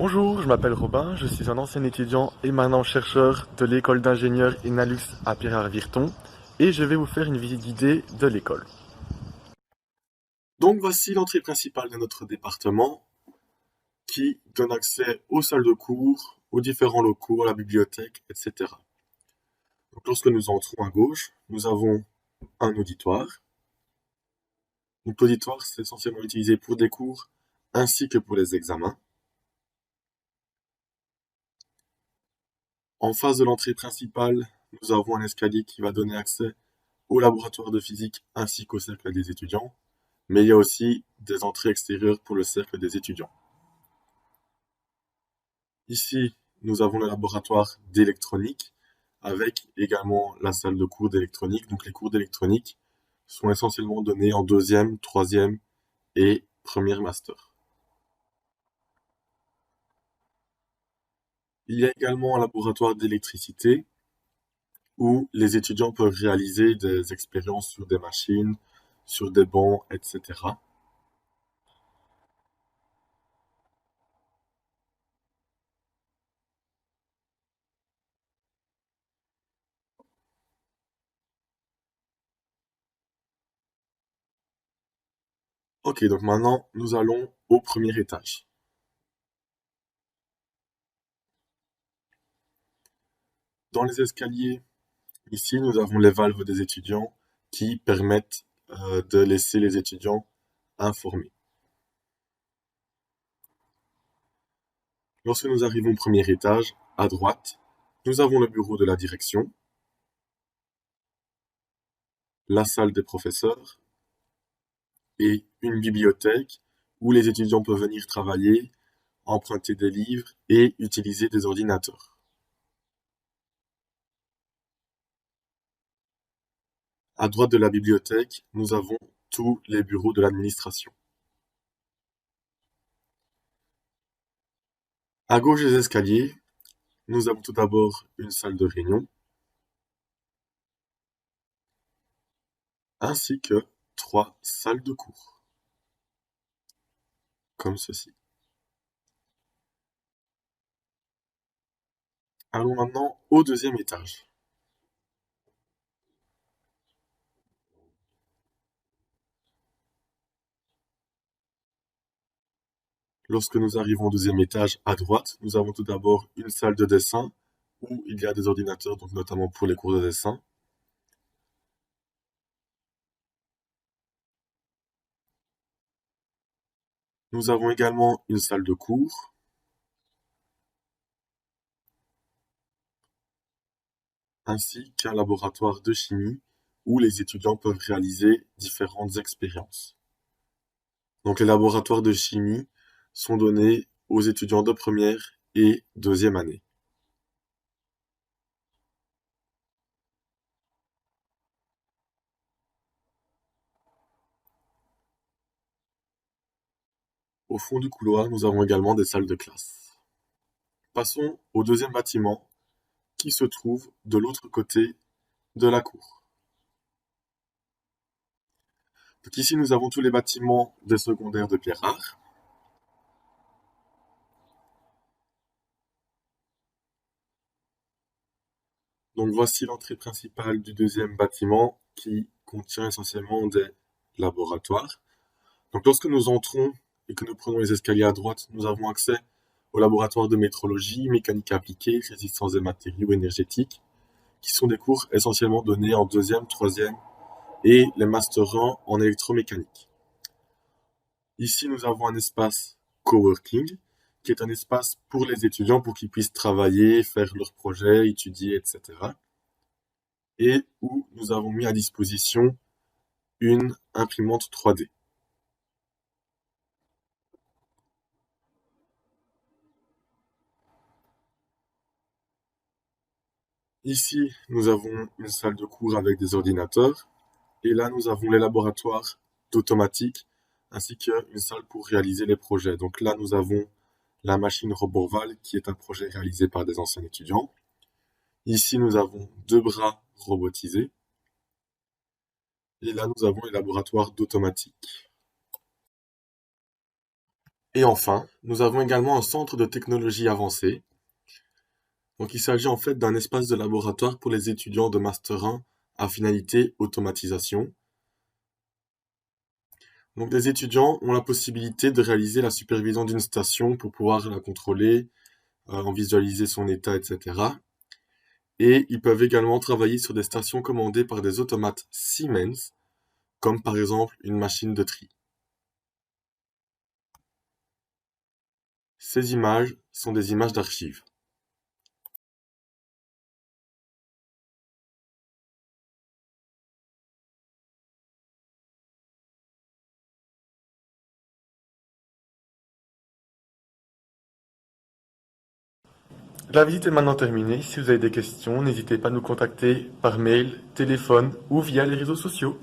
Bonjour, je m'appelle Robin, je suis un ancien étudiant et maintenant chercheur de l'école d'ingénieurs Inalux à Pierre-Virton et je vais vous faire une visite guidée de l'école. Donc voici l'entrée principale de notre département qui donne accès aux salles de cours, aux différents locaux, à la bibliothèque, etc. Donc lorsque nous entrons à gauche, nous avons un auditoire. Donc l'auditoire, c'est essentiellement utilisé pour des cours ainsi que pour les examens. En face de l'entrée principale, nous avons un escalier qui va donner accès au laboratoire de physique ainsi qu'au cercle des étudiants, mais il y a aussi des entrées extérieures pour le cercle des étudiants. Ici, nous avons le laboratoire d'électronique avec également la salle de cours d'électronique. Donc les cours d'électronique sont essentiellement donnés en deuxième, troisième et première master. Il y a également un laboratoire d'électricité où les étudiants peuvent réaliser des expériences sur des machines, sur des bancs, etc. Ok, donc maintenant nous allons au premier étage. Dans les escaliers, ici nous avons les valves des étudiants qui permettent de laisser les étudiants informés. Lorsque nous arrivons au premier étage, à droite, nous avons le bureau de la direction, la salle des professeurs et une bibliothèque où les étudiants peuvent venir travailler, emprunter des livres et utiliser des ordinateurs. À droite de la bibliothèque, nous avons tous les bureaux de l'administration. À gauche des escaliers, nous avons tout d'abord une salle de réunion, ainsi que trois salles de cours, comme ceci. Allons maintenant au deuxième étage. Lorsque nous arrivons au deuxième étage, à droite, nous avons tout d'abord une salle de dessin où il y a des ordinateurs, donc notamment pour les cours de dessin. Nous avons également une salle de cours, ainsi qu'un laboratoire de chimie où les étudiants peuvent réaliser différentes expériences. Donc les laboratoires de chimie sont donnés aux étudiants de première et deuxième année. Au fond du couloir, nous avons également des salles de classe. Passons au deuxième bâtiment qui se trouve de l'autre côté de la cour. Donc ici, nous avons tous les bâtiments des secondaires de Pierre-Art. Donc voici l'entrée principale du deuxième bâtiment qui contient essentiellement des laboratoires. Donc lorsque nous entrons et que nous prenons les escaliers à droite, nous avons accès au laboratoire de métrologie, mécanique appliquée, résistance des matériaux énergétiques, qui sont des cours essentiellement donnés en deuxième, troisième et les Master 1 en électromécanique. Ici, nous avons un espace coworking, qui est un espace pour les étudiants pour qu'ils puissent travailler, faire leurs projets, étudier, etc. Et où nous avons mis à disposition une imprimante 3D. Ici, nous avons une salle de cours avec des ordinateurs. Et là, nous avons les laboratoires d'automatique ainsi qu'une salle pour réaliser les projets. Donc là, nous avons la machine Roborval, qui est un projet réalisé par des anciens étudiants. Ici, nous avons deux bras robotisés. Et là, nous avons les laboratoires d'automatique. Et enfin, nous avons également un centre de technologie avancée. Donc il s'agit en fait d'un espace de laboratoire pour les étudiants de Master 1 à finalité automatisation. Donc les étudiants ont la possibilité de réaliser la supervision d'une station pour pouvoir la contrôler, en visualiser son état, etc. Et ils peuvent également travailler sur des stations commandées par des automates Siemens, comme par exemple une machine de tri. Ces images sont des images d'archives. La visite est maintenant terminée. Si vous avez des questions, n'hésitez pas à nous contacter par mail, téléphone ou via les réseaux sociaux.